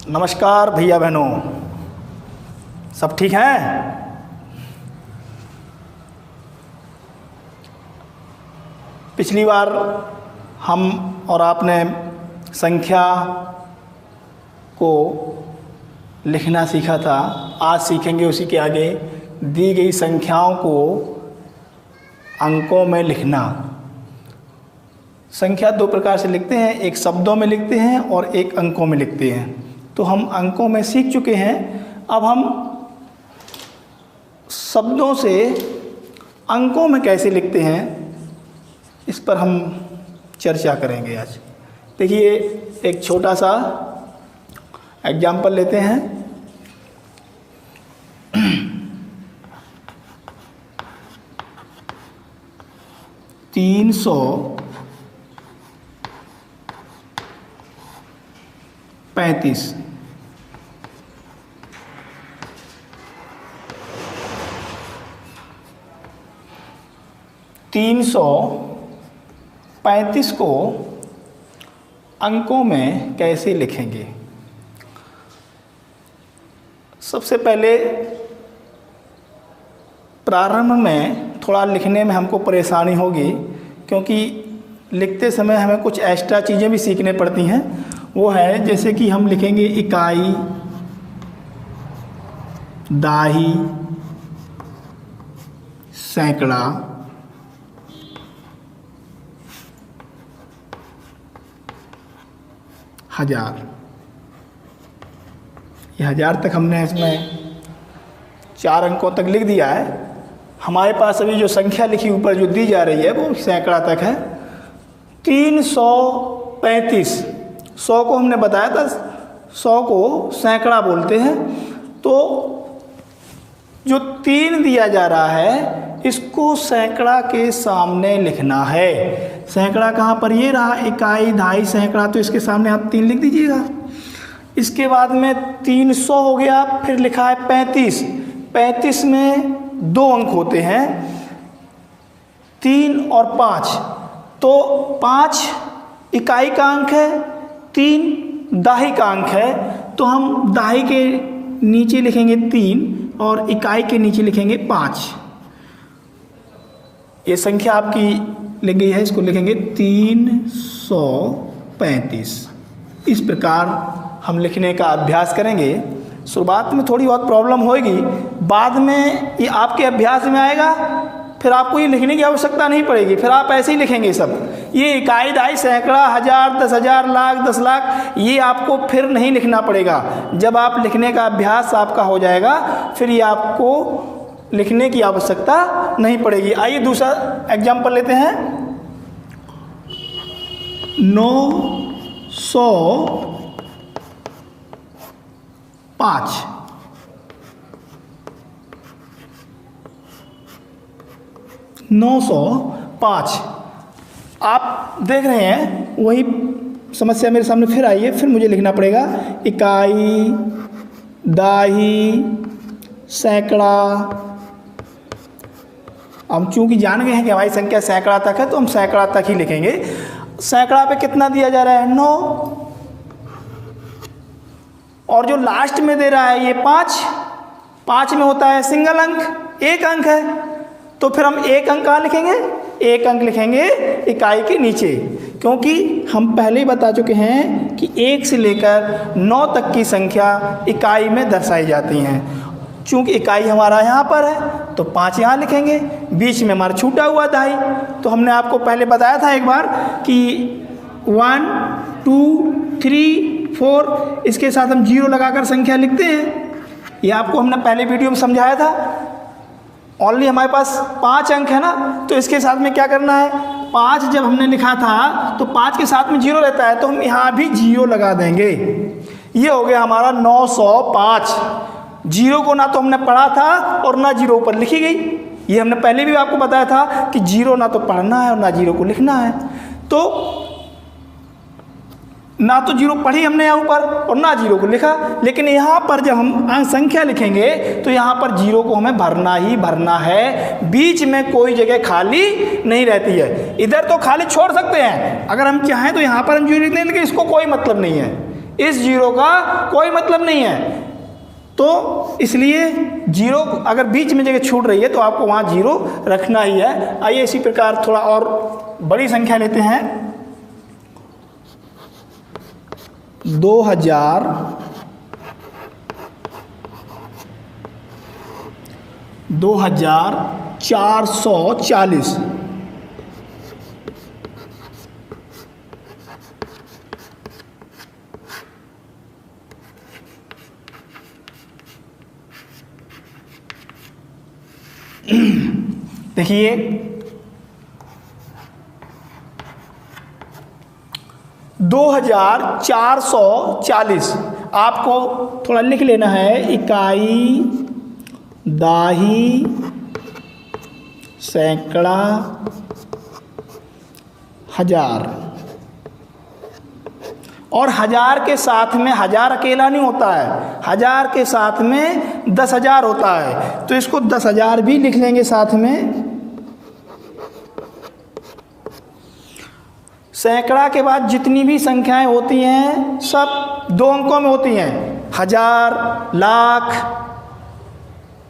नमस्कार भैया बहनों, सब ठीक हैं? पिछली बार हम और आपने संख्या को लिखना सीखा था। आज सीखेंगे उसी के आगे दी गई संख्याओं को अंकों में लिखना। संख्या दो प्रकार से लिखते हैं, एक शब्दों में लिखते हैं और एक अंकों में लिखते हैं। तो हम अंकों में सीख चुके हैं, अब हम शब्दों से अंकों में कैसे लिखते हैं इस पर हम चर्चा करेंगे आज। देखिए, एक छोटा सा एग्जाम्पल लेते हैं। 335 335 को अंकों में कैसे लिखेंगे? सबसे पहले प्रारंभ में थोड़ा लिखने में हमको परेशानी होगी, क्योंकि लिखते समय हमें कुछ एक्स्ट्रा चीज़ें भी सीखने पड़ती हैं। वो है जैसे कि हम लिखेंगे इकाई, दाही, सैकड़ा, हजार। ये हजार तक हमने इसमें 4 अंकों तक लिख दिया है। हमारे पास अभी जो संख्या लिखी ऊपर जो दी जा रही है वो सैकड़ा तक है। 335, 100 को हमने बताया था, 100 को सैकड़ा बोलते हैं। तो जो 3 दिया जा रहा है इसको सैकड़ा के सामने लिखना है। सैकड़ा कहाँ पर? ये रहा, इकाई, दहाई, सैकड़ा। तो इसके सामने आप 3 लिख दीजिएगा। इसके बाद में 300 हो गया, फिर लिखा है 35। 35 में 2 अंक होते हैं, 3 और 5। तो 5 इकाई का अंक है, 3 दाही का अंक है। तो हम दाही के नीचे लिखेंगे 3 और इकाई के नीचे लिखेंगे 5। ये संख्या आपकी लिख गई है, इसको लिखेंगे 335। इस प्रकार हम लिखने का अभ्यास करेंगे। शुरुआत में थोड़ी बहुत प्रॉब्लम होगी, बाद में ये आपके अभ्यास में आएगा, फिर आपको ये लिखने की आवश्यकता नहीं पड़ेगी। फिर आप ऐसे ही लिखेंगे सब। ये इकाई, दहाई, सैकड़ा, हजार, 10,000, लाख, 10 लाख, ये आपको फिर नहीं लिखना पड़ेगा। जब आप लिखने का अभ्यास आपका हो जाएगा फिर ये आपको लिखने की आवश्यकता नहीं पड़ेगी। आइए दूसरा एग्जाम्पल लेते हैं। 905 905 आप देख रहे हैं, वही समस्या मेरे सामने फिर आई है। फिर मुझे लिखना पड़ेगा इकाई, दाही, सैकड़ा। हम चूंकि जान गए हैं कि हमारी संख्या सैकड़ा तक है तो हम सैकड़ा तक ही लिखेंगे। सैकड़ा पे कितना दिया जा रहा है? 9। और जो लास्ट में दे रहा है ये 5। 5 में होता है सिंगल अंक, 1 अंक है। तो फिर हम 1 अंक कहाँ लिखेंगे? 1 अंक लिखेंगे इकाई के नीचे, क्योंकि हम पहले ही बता चुके हैं कि 1 से लेकर 9 तक की संख्या इकाई में दर्शाई जाती हैं। चूँकि इकाई हमारा यहाँ पर है तो 5 यहाँ लिखेंगे, बीच में हमारा छूटा हुआ दहाई। तो हमने आपको पहले बताया था एक बार कि 1, 2, 3, 4, इसके साथ हम 0 लगाकर संख्या लिखते हैं। ये आपको हमने पहले वीडियो में समझाया था। ओनली हमारे पास 5 अंक है ना, तो इसके साथ में क्या करना है? 5 जब हमने लिखा था तो 5 के साथ में 0 रहता है, तो हम यहाँ भी 0 लगा देंगे। ये हो गया हमारा 905। 0 को ना तो हमने पढ़ा था और ना 0 ऊपर लिखी गई। ये हमने पहले भी आपको बताया था कि 0 ना तो पढ़ना है और ना 0 को लिखना है। तो ना तो 0 पढ़ी हमने यहाँ ऊपर और ना 0 को लिखा, लेकिन यहाँ पर जब हम अंक संख्या लिखेंगे तो यहाँ पर 0 को हमें भरना ही भरना है। बीच में कोई जगह खाली नहीं रहती है। इधर तो खाली छोड़ सकते हैं, अगर हम चाहें तो यहाँ पर हम 0 लिख दें, लेकिन इसको कोई मतलब नहीं है। इस जीरो का कोई मतलब नहीं है। तो इसलिए जीरो अगर बीच में जगह छूट रही है तो आपको वहाँ जीरो रखना ही है। आइए इसी प्रकार थोड़ा और बड़ी संख्या लेते हैं। 2440। देखिए 2440 आपको थोड़ा लिख लेना है। इकाई, दाही, सैकड़ा, हजार। और हजार के साथ में हजार अकेला नहीं होता है, हजार के साथ में 10,000 होता है। तो इसको 10,000 भी लिख लेंगे साथ में। सैकड़ा के बाद जितनी भी संख्याएं होती हैं सब 2 अंकों में होती हैं। हजार, लाख,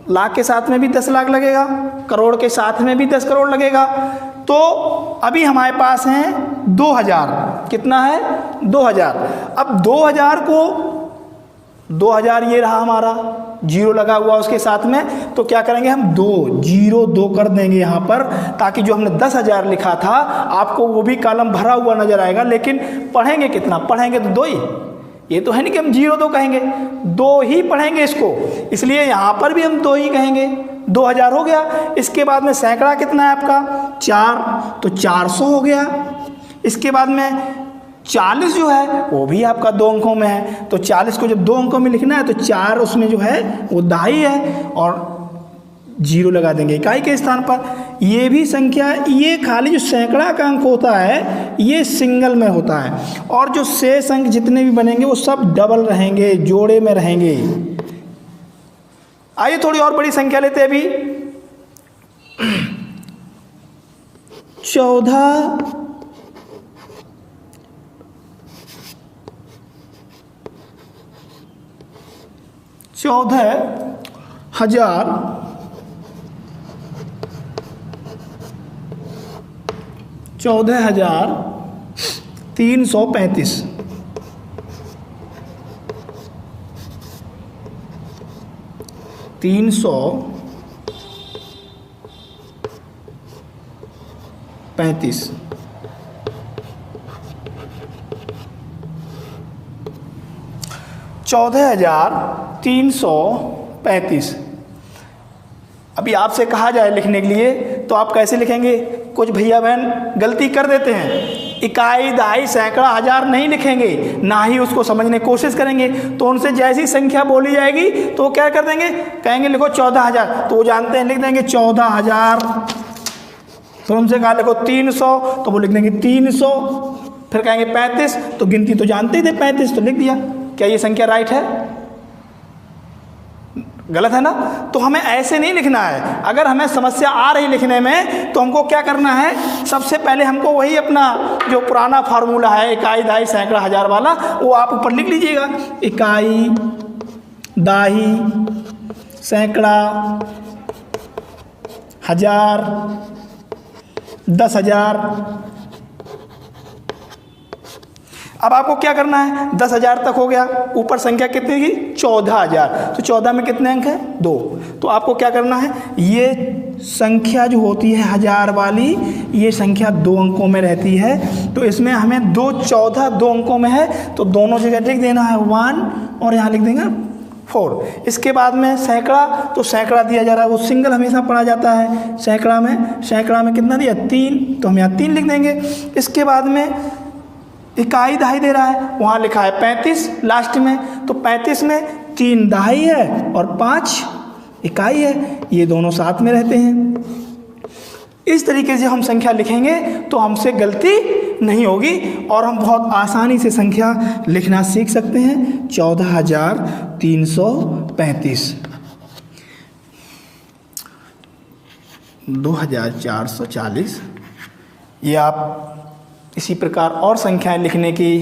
लाख के साथ में भी 10 लाख लगेगा, करोड़ के साथ में भी 10 करोड़ लगेगा। तो अभी हमारे पास हैं 2000। कितना है? 2000। अब 2000 को 2000 ये रहा हमारा, जीरो लगा हुआ उसके साथ में। तो क्या करेंगे हम? 2 कर देंगे यहाँ पर, ताकि जो हमने 10,000 लिखा था आपको वो भी कॉलम भरा हुआ नजर आएगा। लेकिन पढ़ेंगे कितना? पढ़ेंगे तो 2 ही। ये तो है नहीं कि हम 0 कहेंगे, 2 ही पढ़ेंगे इसको। इसलिए यहाँ पर भी हम 2 ही कहेंगे। 2000 हो गया। इसके बाद में सैकड़ा कितना है आपका? 4, तो 400 हो गया। इसके बाद में 40 जो है वो भी आपका 2 अंकों में है। तो 40 को जब 2 अंकों में लिखना है तो 4 उसमें जो है वो दाही है और 0 लगा देंगे इकाई के स्थान पर। ये भी संख्या, ये खाली जो सैकड़ा का अंक होता है ये सिंगल में होता है, और जो शेष अंक जितने भी बनेंगे वो सब डबल रहेंगे, जोड़े में रहेंगे। आइए थोड़ी और बड़ी संख्या लेते हैं अभी। 14,335। 335। $14,335। अभी आपसे कहा जाए लिखने के लिए तो आप कैसे लिखेंगे? कुछ भैया बहन गलती कर देते हैं, इकाई, दहाई, सैकड़ा, हजार नहीं लिखेंगे, ना ही उसको समझने की कोशिश करेंगे। तो उनसे जैसी संख्या बोली जाएगी तो वो क्या कर देंगे? कहेंगे लिखो 14,000, तो वो जानते हैं, लिख देंगे 14,000। फिर उनसे कहा लिखो 300, तो वो लिख देंगे 300। फिर कहेंगे 35, तो गिनती तो जानते ही थे 35, तो लिख दिया। क्या ये संख्या राइट है? गलत है ना? तो हमें ऐसे नहीं लिखना है। अगर हमें समस्या आ रही लिखने में तो हमको क्या करना है? सबसे पहले हमको वही अपना जो पुराना फार्मूला है इकाई, दाही, सैकड़ा, हजार वाला, वो आप ऊपर लिख लीजिएगा। इकाई, दाही, सैकड़ा, हजार, 10,000। अब आपको क्या करना है? 10,000 तक हो गया। ऊपर संख्या कितनी की? 14,000। तो 14 में कितने अंक हैं? 2। तो आपको क्या करना है? ये संख्या जो होती है हजार वाली, ये संख्या 2 अंकों में रहती है। तो इसमें हमें 14 2 अंकों में है, तो दोनों जगह लिख देना है 1 और यहाँ लिख देंगे 4। इसके बाद में सैकड़ा, तो सैकड़ा दिया जा रहा है, वो सिंगल हमेशा पढ़ा जाता है। सैकड़ा में कितना दिया? 3, तो हम यहाँ 3 लिख देंगे। इसके बाद में इकाई, दहाई दे रहा है, वहाँ लिखा है 35 लास्ट में। तो 35 में 3 दहाई है और 5 इकाई है, ये दोनों साथ में रहते हैं। इस तरीके से हम संख्या लिखेंगे तो हमसे गलती नहीं होगी और हम बहुत आसानी से संख्या लिखना सीख सकते हैं। 14,335, 2,440। ये आप इसी प्रकार और संख्याएं लिखने की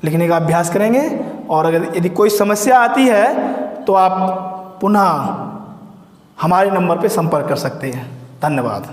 लिखने का अभ्यास करेंगे। और अगर यदि कोई समस्या आती है तो आप पुनः हमारे नंबर पे संपर्क कर सकते हैं। धन्यवाद।